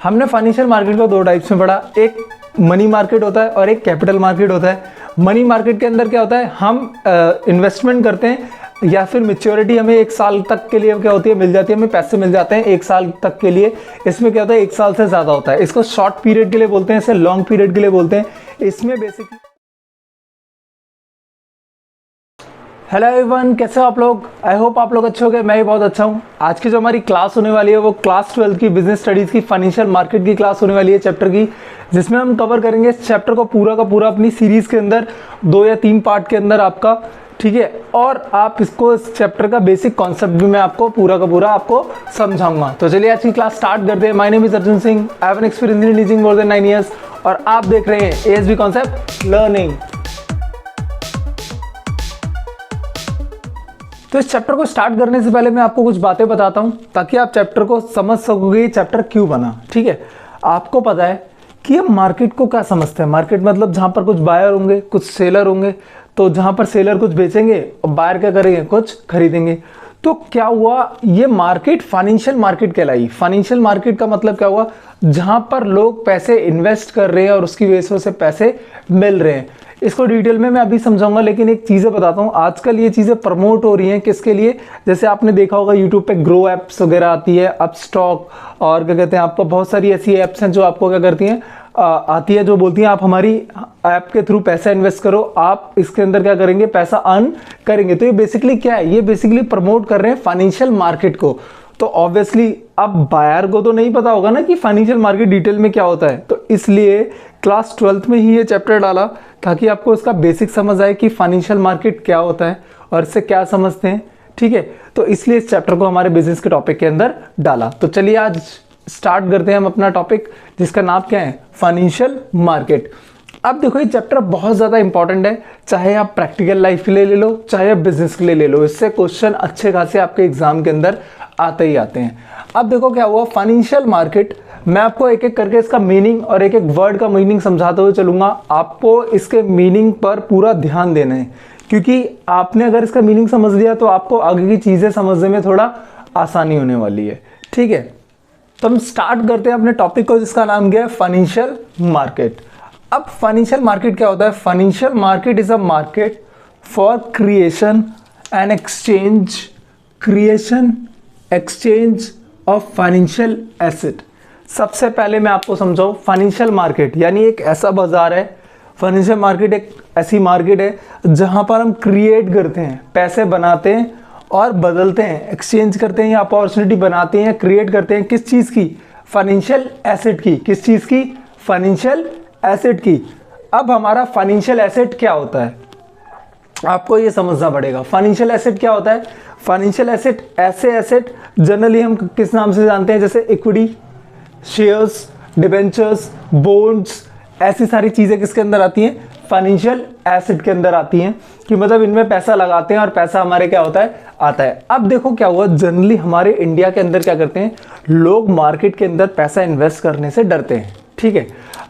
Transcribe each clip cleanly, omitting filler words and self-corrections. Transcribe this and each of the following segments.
हमने financial market को दो टाइप्स में पढ़ा, एक मनी मार्केट होता है और एक कैपिटल मार्केट होता है। मनी मार्केट के अंदर क्या होता है, हम इन्वेस्टमेंट करते हैं या फिर मैच्योरिटी हमें 1 साल तक के लिए क्या होती है मिल जाती है, हमें पैसे मिल जाते हैं 1 साल तक के लिए। इसमें क्या होता है 1 साल से ज़्यादा होता है, इसको शॉर्ट पीरियड के लिए बोलते हैं, इसे लॉन्ग पीरियड के लिए बोलते हैं। इसमें बेसिकली हेलो एवरीवन, कैसे हो आप लोग? आई होप आप लोग अच्छे हो गए, मैं भी बहुत अच्छा हूँ। आज की जो हमारी क्लास होने वाली है वो क्लास 12 की बिजनेस स्टडीज़ की फाइनेंशियल मार्केट की क्लास होने वाली है चैप्टर की, जिसमें हम कवर करेंगे इस चैप्टर को पूरा का पूरा अपनी सीरीज़ के अंदर 2 या 3 पार्ट के अंदर आपका, ठीक है। और आप इसको इस चैप्टर का बेसिक कॉन्सेप्ट भी मैं आपको पूरा का पूरा आपको समझाऊंगा। तो चलिए आज की क्लास स्टार्ट करते हैं। My name is Arjun Singh, I have an experience in teaching more than 9 years और आप देख रहे हैं एएसबी कॉन्सेप्ट लर्निंग। तो इस चैप्टर को स्टार्ट करने से पहले मैं आपको कुछ बातें बताता हूं ताकि आप चैप्टर को समझ सकोगे ये चैप्टर क्यों बना, ठीक है। आपको पता है कि ये मार्केट को क्या समझते हैं। मार्केट मतलब जहां पर कुछ बायर होंगे, कुछ सेलर होंगे, तो जहां पर सेलर कुछ बेचेंगे और बायर क्या करेंगे, कुछ खरीदेंगे। तो क्या हुआ, ये मार्केट फाइनेंशियल मार्केट कहलाई। फाइनेंशियल मार्केट का मतलब क्या हुआ, जहां पर लोग पैसे इन्वेस्ट कर रहे हैं और उसकी वजह से पैसे मिल रहे हैं। इसको डिटेल में मैं अभी समझाऊंगा, लेकिन एक चीज़ें बताता हूँ। आजकल ये चीज़ें प्रमोट हो रही हैं किसके लिए, जैसे आपने देखा होगा यूट्यूब पे ग्रो एप्स वगैरह आती है, अपस्टॉक और क्या कहते हैं, आपको बहुत सारी ऐसी एप्स हैं जो आपको क्या करती हैं, आती है, जो बोलती हैं आप हमारी ऐप के थ्रू पैसा इन्वेस्ट करो, आप इसके अंदर क्या करेंगे, पैसा अर्न करेंगे। तो ये बेसिकली क्या है, ये बेसिकली प्रमोट कर रहे हैं फाइनेंशियल मार्केट को। तो ऑब्वियसली अब बायर को तो नहीं पता होगा ना कि फाइनेंशियल मार्केट डिटेल में क्या होता है, तो इसलिए क्लास 12th में ही ये चैप्टर डाला ताकि आपको इसका बेसिक समझ आए कि फाइनेंशियल मार्केट क्या होता है और इससे क्या समझते हैं, ठीक है। तो इसलिए इस चैप्टर को हमारे बिजनेस के टॉपिक के अंदर डाला। तो चलिए आज स्टार्ट करते हैं हम अपना टॉपिक, जिसका नाम क्या है, फाइनेंशियल मार्केट। अब देखो ये चैप्टर बहुत ज़्यादा इंपॉर्टेंट है, चाहे आप प्रैक्टिकल लाइफ के लिए ले लो, चाहे आप बिजनेस के लिए ले लो। इससे क्वेश्चन अच्छे खासे आपके एग्जाम के अंदर आते ही आते हैं। अब देखो क्या हुआ, फाइनेंशियल मार्केट, मैं आपको एक एक करके इसका मीनिंग और एक एक वर्ड का मीनिंग समझाते हुए चलूंगा। आपको इसके मीनिंग पर पूरा ध्यान देना है, क्योंकि आपने अगर इसका मीनिंग समझ लिया तो आपको आगे की चीज़ें समझने में थोड़ा आसानी होने वाली है, ठीक है। तो हम स्टार्ट करते हैं अपने टॉपिक को, जिसका नाम क्या है, फाइनेंशियल मार्केट। अब फाइनेंशियल मार्केट क्या होता है? Financial market is a market for creation and exchange of financial asset. सबसे पहले मैं आपको समझाऊं, फाइनेंशियल मार्केट यानी एक ऐसा बाजार है, फाइनेंशियल मार्केट एक ऐसी मार्केट है जहां पर हम क्रिएट करते हैं, पैसे बनाते हैं और बदलते हैं, एक्सचेंज करते हैं या अपॉर्चुनिटी बनाते हैं, क्रिएट करते हैं। किस चीज़ की? फाइनेंशियल एसेट की। किस चीज़ की? फाइनेंशियल एसेट की। अब हमारा फाइनेंशियल एसेट क्या होता है, आपको ये समझना पड़ेगा। फाइनेंशियल एसेट क्या होता है? फाइनेंशियल एसेट ऐसे एसेट जनरली हम किस नाम से जानते हैं, जैसे इक्विटी, शेयर्स, डिबेंचर्स, बॉन्ड्स, ऐसी सारी चीज़ें किसके अंदर आती हैं? फाइनेंशियल एसेट के अंदर आती हैं, कि मतलब इनमें पैसा लगाते हैं और पैसा हमारे क्या होता है, आता है। अब देखो क्या हुआ, जनरली हमारे इंडिया के अंदर क्या करते हैं लोग, मार्केट के अंदर पैसा इन्वेस्ट करने से डरते हैं, ठीक है।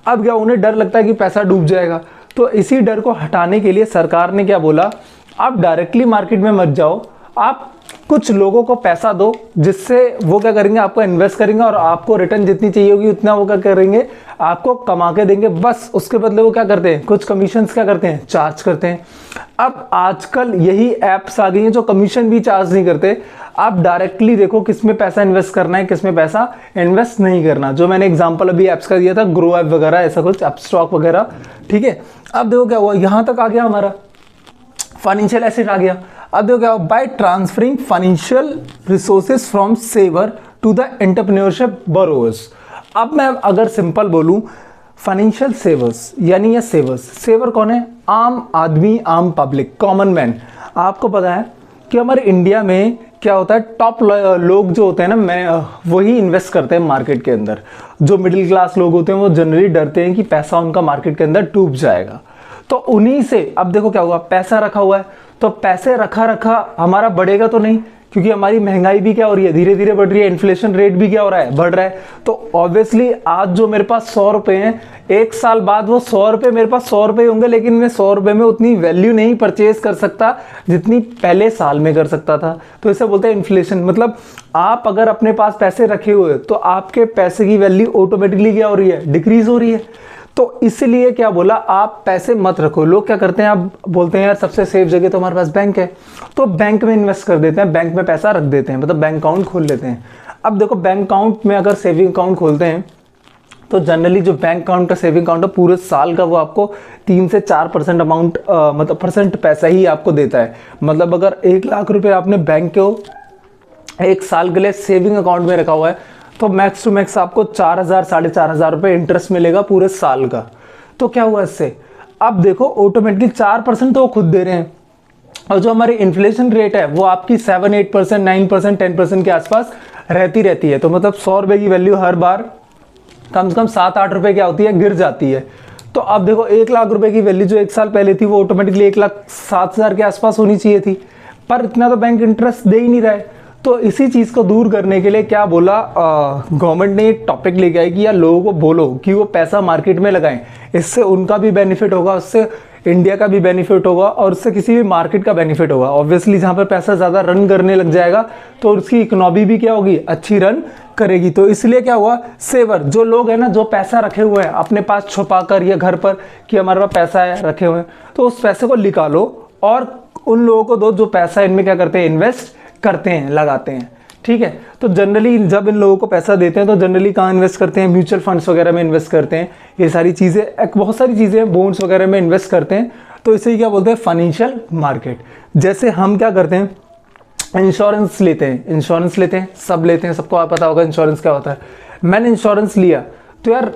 अब क्या, उन्हें डर लगता है कि पैसा डूब जाएगा, तो इसी डर को हटाने के लिए सरकार ने क्या बोला, आप डायरेक्टली मार्केट में मत जाओ, आप कुछ लोगों को पैसा दो, जिससे वो क्या करेंगे, आपको इन्वेस्ट करेंगे और आपको रिटर्न जितनी चाहिए होगी उतना वो क्या करेंगे, आपको कमा के देंगे। बस उसके बदले वो क्या करते हैं, कुछ कमीशंस क्या करते हैं, चार्ज करते हैं। अब आजकल यही ऐप्स आ गई हैं जो कमीशन भी चार्ज नहीं करते। आप डायरेक्टली देखो किस में पैसा इन्वेस्ट करना है, किस में पैसा इन्वेस्ट नहीं करना। जो मैंने एग्जांपल अभी ऐप्स का दिया था, ग्रो ऐप वगैरह, ऐसा कुछ अपस्टॉक वगैरह, ठीक है। अब देखो क्या हुआ, यहाँ तक आ गया हमारा फाइनेंशियल एसेट आ गया। अब देखो क्या हुआ, by transferring financial resources from saver to the entrepreneurship borrowers. अब मैं अगर सिंपल बोलूं, फाइनेंशियल सेवर्स यानी ये सेवर कौन है? आम आदमी, आम पब्लिक, कॉमन मैन। आपको पता है कि हमारे इंडिया में क्या होता है, टॉप लोग जो होते हैं ना, वही इन्वेस्ट करते हैं मार्केट के अंदर। जो मिडिल क्लास लोग होते हैं वो जनरली डरते हैं कि पैसा उनका मार्केट के अंदर डूब जाएगा, तो उन्हीं से। अब देखो क्या हुआ, पैसा रखा हुआ है, तो पैसे रखा हमारा बढ़ेगा तो नहीं, क्योंकि हमारी महंगाई भी क्या हो रही है, धीरे धीरे बढ़ रही है, इन्फ्लेशन रेट भी क्या हो रहा है, बढ़ रहा है। तो ऑब्वियसली आज जो मेरे पास 100 रुपए हैं, एक साल बाद वो 100 रुपए मेरे पास 100 रुपए होंगे, लेकिन मैं 100 रुपए में उतनी वैल्यू नहीं परचेज कर सकता जितनी पहले साल में कर सकता था। तो इसे बोलते हैं इन्फ्लेशन। मतलब आप अगर अपने पास पैसे रखे हुए तो आपके पैसे की वैल्यू ऑटोमेटिकली क्या हो रही है, डिक्रीज हो रही है। तो इसलिए क्या बोला, आप पैसे मत रखो। लोग क्या करते हैं, आप बोलते हैं यार सबसे सेफ जगह तो हमारे पास बैंक है, तो बैंक में इन्वेस्ट कर देते हैं, बैंक में पैसा रख देते हैं, मतलब बैंक अकाउंट खोल लेते हैं। अब देखो बैंक अकाउंट में अगर सेविंग अकाउंट खोलते हैं तो जनरली जो बैंक अकाउंट का सेविंग अकाउंट है पूरे साल का वो आपको 3 से 4% अमाउंट मतलब परसेंट पैसा ही आपको देता है। मतलब अगर 1 लाख रुपए आपने बैंक के एक साल के लिए सेविंग अकाउंट में रखा हुआ है तो मैक्स टू मैक्स आपको 4,000 4,500 रुपये इंटरेस्ट मिलेगा पूरे साल का। तो क्या हुआ इससे, अब देखो ऑटोमेटिकली 4% तो वो खुद दे रहे हैं, और जो हमारी इन्फ्लेशन रेट है वो आपकी 7, 8%, 9%, 10% के आसपास रहती है। तो मतलब 100 रुपये की वैल्यू हर बार कम से कम 7-8 रुपये क्या होती है, गिर जाती है। तो अब देखो 1 लाख रुपए की वैल्यू जो एक साल पहले थी वो ऑटोमेटिकली 1,07,000 के आसपास होनी चाहिए थी, पर इतना तो बैंक इंटरेस्ट दे ही नहीं रहा है। तो इसी चीज़ को दूर करने के लिए क्या बोला गवर्नमेंट ने एक टॉपिक लेके आई कि यार लोगों को बोलो कि वो पैसा मार्केट में लगाएं, इससे उनका भी बेनिफिट होगा, उससे इंडिया का भी बेनिफिट होगा और उससे किसी भी मार्केट का बेनिफिट होगा। ऑब्वियसली जहाँ पर पैसा ज़्यादा रन करने लग जाएगा तो उसकी इकोनॉमी भी क्या होगी, अच्छी रन करेगी। तो इसलिए क्या हुआ, सेवर जो लोग हैं ना, जो पैसा रखे हुए हैं अपने पास छुपा कर या घर पर कि हमारे पास पैसा है रखे हुए हैं, तो उस पैसे को निकालो और उन लोगों को दो जो पैसा इनमें क्या करते हैं, इन्वेस्ट करते हैं, लगाते हैं। ठीक है, तो जनरली जब इन लोगों को पैसा देते हैं तो जनरली कहाँ इन्वेस्ट करते हैं, म्यूचुअल फंड्स वगैरह में इन्वेस्ट करते हैं। ये सारी चीज़ें, बहुत सारी चीज़ें बॉन्ड्स वगैरह में इन्वेस्ट करते हैं। तो इसे क्या बोलते हैं, फाइनेंशियल मार्केट। जैसे हम क्या करते हैं, इंश्योरेंस लेते हैं, सब लेते हैं, सबको पता होगा इंश्योरेंस क्या होता है। मैंने इंश्योरेंस लिया तो यार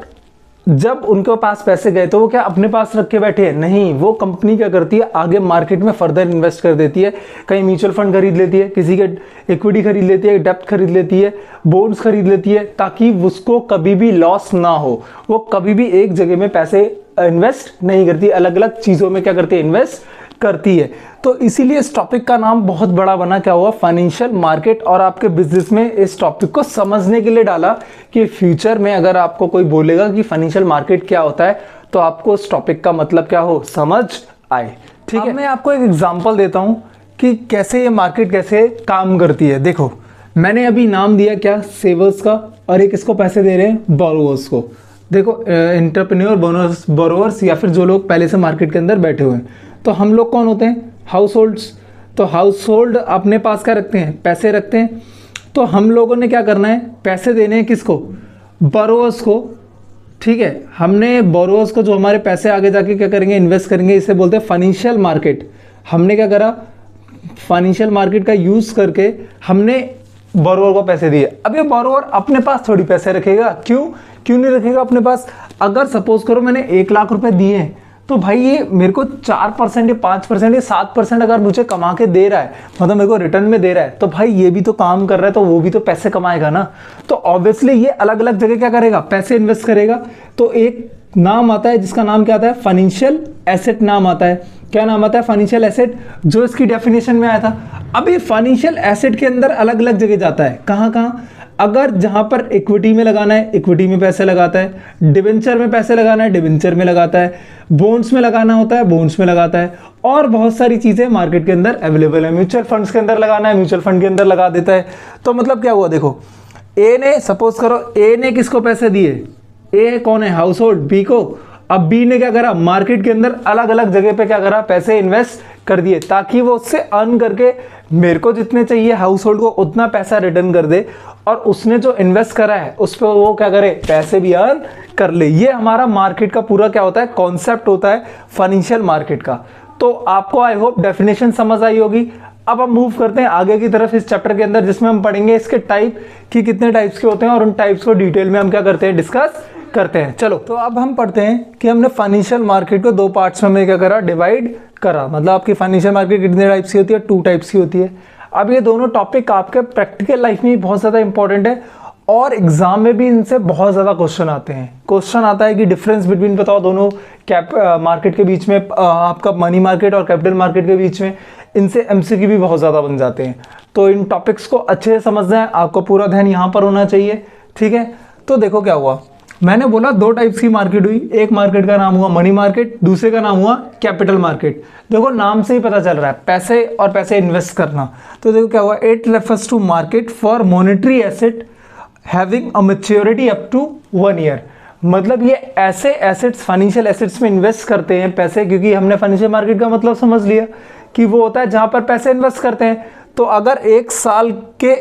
जब उनके पास पैसे गए तो वो क्या अपने पास रख के बैठे हैं, नहीं, वो कंपनी क्या करती है, आगे मार्केट में फर्दर इन्वेस्ट कर देती है। कहीं म्यूचुअल फंड खरीद लेती है, किसी के इक्विटी खरीद लेती है, डेब्ट खरीद लेती है, बॉन्ड्स खरीद लेती है, ताकि उसको कभी भी लॉस ना हो। वो कभी भी एक जगह में पैसे इन्वेस्ट नहीं करती, अलग अलग चीज़ों में क्या करती है, इन्वेस्ट करती है। तो इसीलिए इस टॉपिक का नाम बहुत बड़ा बना, क्या हुआ, फाइनेंशियल मार्केट। और आपके बिजनेस में इस टॉपिक को समझने के लिए डाला कि फ्यूचर में अगर आपको कोई बोलेगा कि फाइनेंशियल मार्केट क्या होता है तो आपको इस टॉपिक का मतलब क्या हो, समझ आए। ठीक है, मैं आपको एक एग्जांपल देता हूं कि कैसे ये मार्केट कैसे काम करती है। देखो मैंने अभी नाम दिया क्या, सेवर्स का, और एक इसको पैसे दे रहे हैं बोरोवर्स को। देखो एंटरप्रेन्योर, बोरोवर्स या फिर जो लोग पहले से मार्केट के अंदर बैठे हुए हैं। तो हम लोग कौन होते हैं, हाउस होल्ड्स। तो हाउस होल्ड अपने पास क्या रखते हैं, पैसे रखते हैं। तो हम लोगों ने क्या करना है, पैसे देने हैं किसको, बोरोवर्स को। ठीक है, हमने बोरोवर्स को जो हमारे पैसे आगे जाके क्या करेंगे, इन्वेस्ट करेंगे, इसे बोलते हैं फाइनेंशियल मार्केट। हमने क्या करा, फाइनेंशियल मार्केट का यूज करके हमने बोरोवर को पैसे दिए। अब ये बोरोवर अपने पास थोड़ी पैसे रखेगा, क्यों नहीं रखेगा अपने पास। अगर सपोज करो मैंने 1 लाख रुपए दिए हैं तो भाई ये मेरे को 4% या 5% या 7% अगर मुझे कमा के दे रहा है, मतलब मेरे को रिटर्न में दे रहा है, तो भाई ये भी तो काम कर रहा है, तो वो भी तो पैसे कमाएगा ना। तो ऑब्वियसली ये अलग अलग जगह क्या करेगा, पैसे इन्वेस्ट करेगा। तो एक नाम आता है जिसका नाम क्या आता है, फाइनेंशियल एसेट नाम आता है। क्या नाम आता है, फाइनेंशियल एसेट, जो इसकी डेफिनेशन में आया था। अब ये फाइनेंशियल एसेट के अंदर अलग अलग जगह जाता है, कहाँ, अगर जहां पर इक्विटी में लगाना है, इक्विटी में पैसे लगाता है, डिवेंचर में पैसे लगाना है, डिवेंचर में लगाता है, बॉन्ड्स में लगाना होता है, बॉन्ड्स में लगाता है, और बहुत सारी चीजें मार्केट के अंदर अवेलेबल है। म्यूचुअल फंड्स के अंदर लगाना है, म्यूचुअल फंड के अंदर लगा देता है। तो मतलब क्या हुआ, देखो ए ने, सपोज करो ए ने किसको पैसे दिए, ए कौन है, हाउस होल्ड, बी को। अब बी ने क्या करा, मार्केट के अंदर अलग अलग जगह पे क्या करा, पैसे इन्वेस्ट कर दिए, ताकि वो उससे अर्न करके मेरे को जितने चाहिए हाउस होल्ड को उतना पैसा रिटर्न कर दे, और उसने जो इन्वेस्ट करा है उस पर वो क्या करे, पैसे भी अर्न कर ले। ये हमारा मार्केट का पूरा क्या होता है, कॉन्सेप्ट होता है फाइनेंशियल मार्केट का। तो आपको आई होप डेफिनेशन समझ आई होगी। अब हम मूव करते हैं आगे की तरफ इस चैप्टर के अंदर, जिसमें हम पढ़ेंगे इसके टाइप कि कितने टाइप्स के होते हैं, और उन टाइप्स को डिटेल में हम क्या करते हैं, डिस्कस करते हैं। चलो तो अब हम पढ़ते हैं कि हमने फाइनेंशियल मार्केट को 2 पार्ट्स में क्या करा, डिवाइड करा। मतलब आपकी फाइनेंशियल मार्केट कितने टाइप्स की होती है, 2 टाइप्स की होती है। अब ये दोनों टॉपिक आपके प्रैक्टिकल लाइफ में भी बहुत ज़्यादा इंपॉर्टेंट है, और एग्जाम में भी इनसे बहुत ज़्यादा क्वेश्चन आते हैं। क्वेश्चन आता है कि डिफरेंस बिटवीन बताओ दोनों मार्केट के बीच में, आपका मनी मार्केट और कैपिटल मार्केट के बीच में। इनसे एमसीक्यू भी बहुत ज़्यादा बन जाते हैं। तो इन टॉपिक्स को अच्छे से समझना है, आपको पूरा ध्यान यहाँ पर होना चाहिए, ठीक है। तो देखो क्या हुआ, मैंने बोला दो टाइप्स की मार्केट हुई, एक मार्केट का नाम हुआ मनी मार्केट, दूसरे का नाम हुआ कैपिटल मार्केट। देखो नाम से ही पता चल रहा है पैसे और पैसे इन्वेस्ट करना। तो देखो क्या हुआ, it refers to market for monetary asset having a maturity up to 1 year. मतलब ये ऐसे एसेट्स, फाइनेंशियल एसेट्स में इन्वेस्ट करते हैं पैसे, क्योंकि हमने फाइनेंशियल मार्केट का मतलब समझ लिया कि वो होता है जहां पर पैसे इन्वेस्ट करते हैं। तो अगर 1 साल के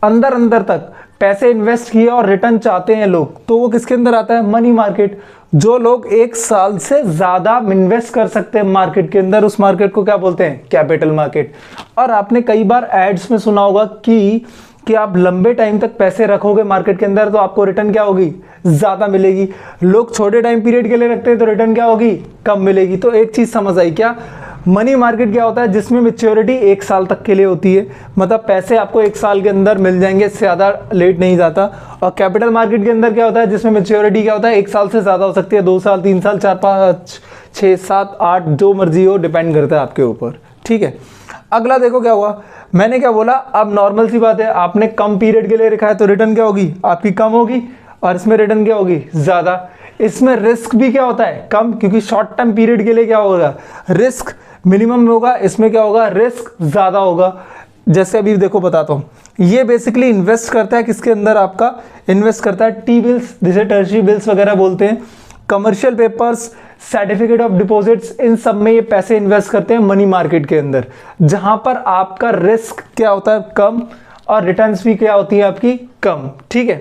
अंदर अंदर तक पैसे इन्वेस्ट किए और रिटर्न चाहते हैं लोग, तो वो किसके अंदर आता है, मनी मार्केट। जो लोग 1 साल से ज्यादा इन्वेस्ट कर सकते हैं मार्केट के अंदर, उस मार्केट को क्या बोलते हैं, कैपिटल मार्केट। और आपने कई बार एड्स में सुना होगा कि आप लंबे टाइम तक पैसे रखोगे मार्केट के अंदर तो आपको रिटर्न क्या होगी, ज्यादा मिलेगी। लोग छोटे टाइम पीरियड के लिए रखते हैं तो रिटर्न क्या होगी, कम मिलेगी। तो एक चीज समझ आई क्या, मनी मार्केट क्या होता है, जिसमें मैच्योरिटी 1 साल तक के लिए होती है, मतलब पैसे आपको 1 साल के अंदर मिल जाएंगे, इससे ज़्यादा लेट नहीं जाता। और कैपिटल मार्केट के अंदर क्या होता है, जिसमें मैच्योरिटी क्या होता है, 1 साल से ज़्यादा हो सकती है, 2 साल, 3 साल, 4, 5, 6, 7, 8, जो मर्जी हो, डिपेंड करता है आपके ऊपर, ठीक है। अगला देखो क्या हुआ, मैंने क्या बोला, अब नॉर्मल सी बात है, आपने कम पीरियड के लिए रखा है तो रिटर्न क्या होगी, आपकी कम होगी, और इसमें रिटर्न क्या होगी, ज़्यादा। इसमें रिस्क भी क्या होता है, कम, क्योंकि शॉर्ट टर्म पीरियड के लिए क्या होगा, रिस्क मिनिमम होगा, इसमें क्या होगा, रिस्क ज़्यादा होगा। जैसे अभी देखो बताता हूँ, ये बेसिकली इन्वेस्ट करता है किसके अंदर, आपका इन्वेस्ट करता है टी बिल्स, जिसे टर्शरी बिल्स वगैरह बोलते हैं, commercial papers, certificate of deposits, इन सब में ये पैसे इन्वेस्ट करते हैं मनी मार्केट के अंदर, जहां पर आपका रिस्क क्या होता है, कम, और रिटर्न्स भी क्या होती है आपकी, कम, ठीक है।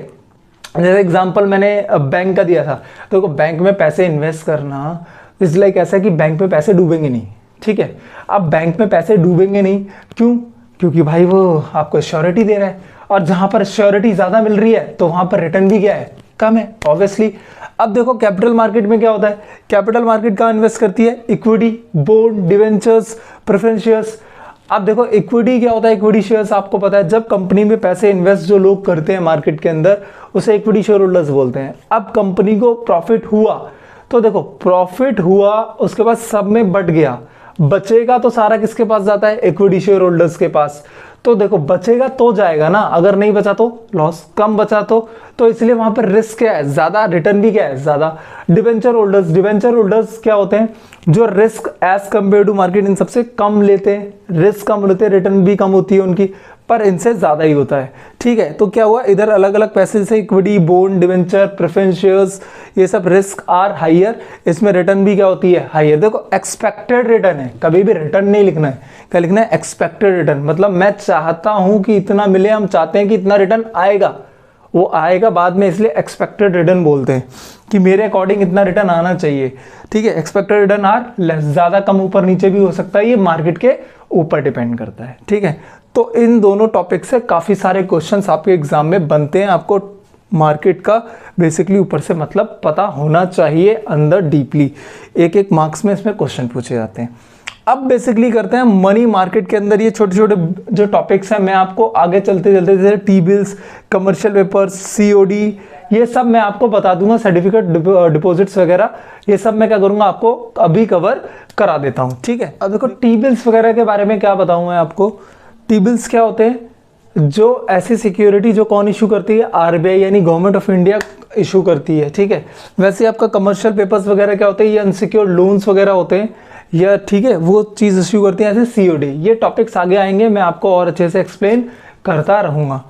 जैसे एग्जांपल मैंने बैंक का दिया था, तो बैंक में पैसे इन्वेस्ट करना इस लाइक ऐसा कि बैंक में पैसे डूबेंगे नहीं, ठीक है। अब बैंक में पैसे डूबेंगे नहीं, क्यों, क्योंकि भाई वो आपको श्योरिटी दे रहा है, और जहां पर श्योरिटी ज्यादा मिल रही है तो वहां पर रिटर्न भी क्या है, कम है, ऑब्वियसली। अब देखो कैपिटल मार्केट में क्या होता है, कैपिटल मार्केट कहाँ इन्वेस्ट करती है, equity, bond, debentures, preference shares. अब देखो इक्विटी क्या होता है, इक्विटी शेयर्स आपको पता है, जब कंपनी में पैसे इन्वेस्ट जो लोग करते हैं मार्केट के अंदर, उसे इक्विटी शेयर होल्डर्स बोलते हैं। अब कंपनी को प्रॉफिट हुआ, तो देखो प्रॉफिट हुआ, उसके बाद सब में बट गया, बचेगा तो सारा किसके पास जाता है, इक्विटी शेयर होल्डर्स के पास। तो देखो बचेगा तो जाएगा ना, अगर नहीं बचा तो लॉस, कम बचा तो इसलिए वहां पर रिस्क क्या है, ज्यादा, रिटर्न भी क्या है, ज्यादा। डिवेंचर होल्डर्स, डिवेंचर होल्डर्स क्या होते हैं, जो risk as compare to market इन सबसे कम लेते हैं, रिस्क कम लेते हैं, रिटर्न भी कम होती है उनकी, पर इनसे ज्यादा ही होता है, ठीक है। तो क्या हुआ, इधर अलग अलग पैसे से equity, bond, debenture, preference shares, ये सब रिस्क आर हाइयर, इसमें रिटर्न भी क्या होती है, हाइयर। देखो एक्सपेक्टेड रिटर्न है, कभी भी रिटर्न नहीं लिखना है, क्या लिखना है, एक्सपेक्टेड रिटर्न। मतलब मैं चाहता हूं कि इतना मिले, हम चाहते हैं कि इतना रिटर्न आएगा, वो आएगा बाद में, इसलिए एक्सपेक्टेड रिटर्न बोलते हैं कि मेरे अकॉर्डिंग इतना रिटर्न आना चाहिए, ठीक है। एक्सपेक्टेड रिटर्न आर लेस, ज्यादा कम ऊपर नीचे भी हो सकता है, ये मार्केट के ऊपर डिपेंड करता है, ठीक है। तो इन दोनों टॉपिक से काफी सारे क्वेश्चंस आपके एग्जाम में बनते हैं, आपको मार्केट का बेसिकली ऊपर से मतलब पता होना चाहिए, अंदर डीपली एक एक मार्क्स में इसमें क्वेश्चन पूछे जाते हैं। अब बेसिकली करते हैं मनी मार्केट के अंदर ये छोटे छोटे जो टॉपिक्स हैं, मैं आपको आगे चलते चलते जैसे T bills, commercial papers, COD, ये सब मैं आपको बता दूंगा, सर्टिफिकेट डिपॉजिट्स वगैरह, ये सब मैं क्या करूंगा, आपको अभी कवर करा देता हूं, ठीक है। अब देखो टी बिल्स वगैरह के बारे में क्या बताऊं मैं आपको। टी बिल्स क्या होते हैं, जो ऐसी सिक्योरिटी जो कौन इशू करती है, आरबीआई यानी गवर्नमेंट ऑफ इंडिया इशू करती है, ठीक है। वैसे आपका कमर्शियल पेपर्स वगैरह क्या होते हैं, ये अनसिक्योर्ड लोन्स वगैरह होते हैं, या ठीक है, वो चीज़ इश्यू करती है ऐसे सीओडी। ये टॉपिक्स आगे आएंगे, मैं आपको और अच्छे से एक्सप्लेन करता रहूँगा।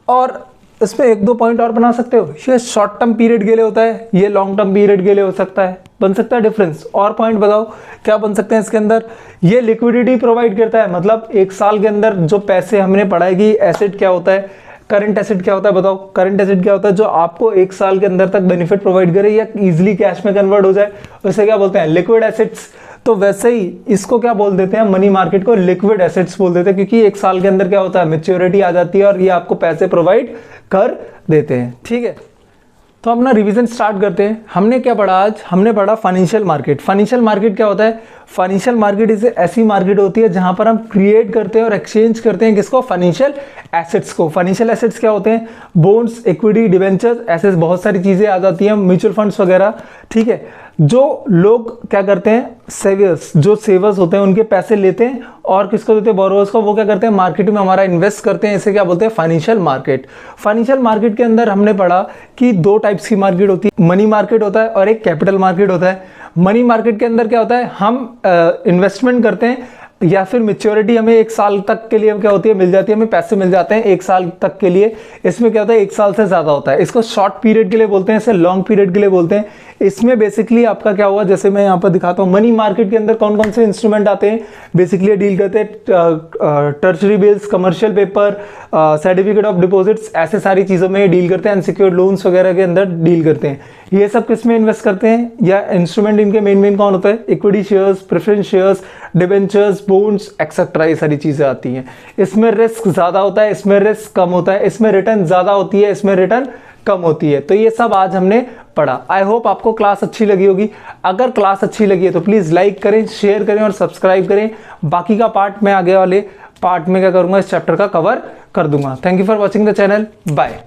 और इसमें 1-2 पॉइंट और बना सकते हो, ये शॉर्ट टर्म पीरियड के लिए होता है, ये लॉन्ग टर्म पीरियड के लिए हो सकता है, बन सकता है डिफरेंस। और पॉइंट बताओ क्या बन सकते हैं इसके अंदर, ये लिक्विडिटी प्रोवाइड करता है, मतलब 1 साल के अंदर जो पैसे हमने पढ़ा है कि एसेट क्या होता है, करंट एसेट क्या होता है, बताओ करंट एसेट क्या होता है, जो आपको 1 साल के अंदर तक बेनिफिट प्रोवाइड करे या इजिली कैश में कन्वर्ट हो जाए, उसे क्या बोलते हैं, लिक्विड एसेट्स। तो वैसे ही इसको क्या बोल देते हैं, मनी मार्केट को लिक्विड एसेट्स बोल देते हैं, क्योंकि 1 साल के अंदर क्या होता है, मैच्योरिटी आ जाती है और ये आपको पैसे प्रोवाइड कर देते हैं, ठीक है। तो अपना रिवीजन स्टार्ट करते हैं। हमने क्या पढ़ा आज, हमने पढ़ा फाइनेंशियल मार्केट। फाइनेंशियल मार्केट क्या होता है, फाइनेंशियल मार्केट इसे ऐसी मार्केट होती है जहां पर हम क्रिएट करते हैं और एक्सचेंज करते हैं किसको, फाइनेंशियल एसेट्स को। फाइनेंशियल एसेट्स क्या होते हैं, बॉन्ड्स, इक्विटी, डिवेंचर्स, ऐसे बहुत सारी चीजें आ जाती हैं, म्यूचुअल फंड्स वगैरह, ठीक है। जो लोग क्या करते हैं, सेवियर्स, जो सेवर्स होते हैं उनके पैसे लेते हैं और किसको देते हैं, बोरोवर्स को। वो क्या करते हैं, मार्केट में हमारा इन्वेस्ट करते हैं। इसे क्या बोलते हैं, फाइनेंशियल मार्केट। फाइनेंशियल मार्केट के अंदर हमने पढ़ा कि दो टाइप्स की मार्केट होती है, मनी मार्केट होता है और एक कैपिटल मार्केट होता है। मनी मार्केट के अंदर क्या होता है, हम इन्वेस्टमेंट करते हैं या फिर मेच्योरिटी हमें 1 साल तक के लिए क्या होती है, मिल जाती है, हमें पैसे मिल जाते हैं 1 साल तक के लिए। इसमें क्या होता है, 1 साल से ज़्यादा होता है। इसको शॉर्ट पीरियड के लिए बोलते हैं, इसे लॉन्ग पीरियड के लिए बोलते हैं। इसमें बेसिकली आपका क्या हुआ, जैसे मैं यहाँ पर दिखाता हूँ, मनी मार्केट के अंदर कौन कौन से इंस्ट्रूमेंट आते हैं, बेसिकली डील करते हैं tertiary bills, commercial paper, certificate of deposits, ऐसे सारी चीज़ों में डील करते हैं। अनसिक्योर्ड लोन्स वगैरह के अंदर डील करते हैं। ये सब किस में इन्वेस्ट करते हैं, या इंस्ट्रूमेंट इनके मेन कौन होता है, equity shares, preference shares, debentures, bonds etcetera, ये सारी चीज़ें आती हैं। इसमें रिस्क ज़्यादा होता है, इसमें रिस्क कम होता है, इसमें रिटर्न ज़्यादा होती है, इसमें रिटर्न कम होती है। तो ये सब आज हमने पढ़ा। आई होप आपको क्लास अच्छी लगी होगी। अगर क्लास अच्छी लगी है तो प्लीज़ लाइक करें, शेयर करें और सब्सक्राइब करें। बाकी का पार्ट मैं आगे वाले पार्ट में क्या करूँगा, इस चैप्टर का कवर कर दूंगा। Thank you for watching the channel. Bye.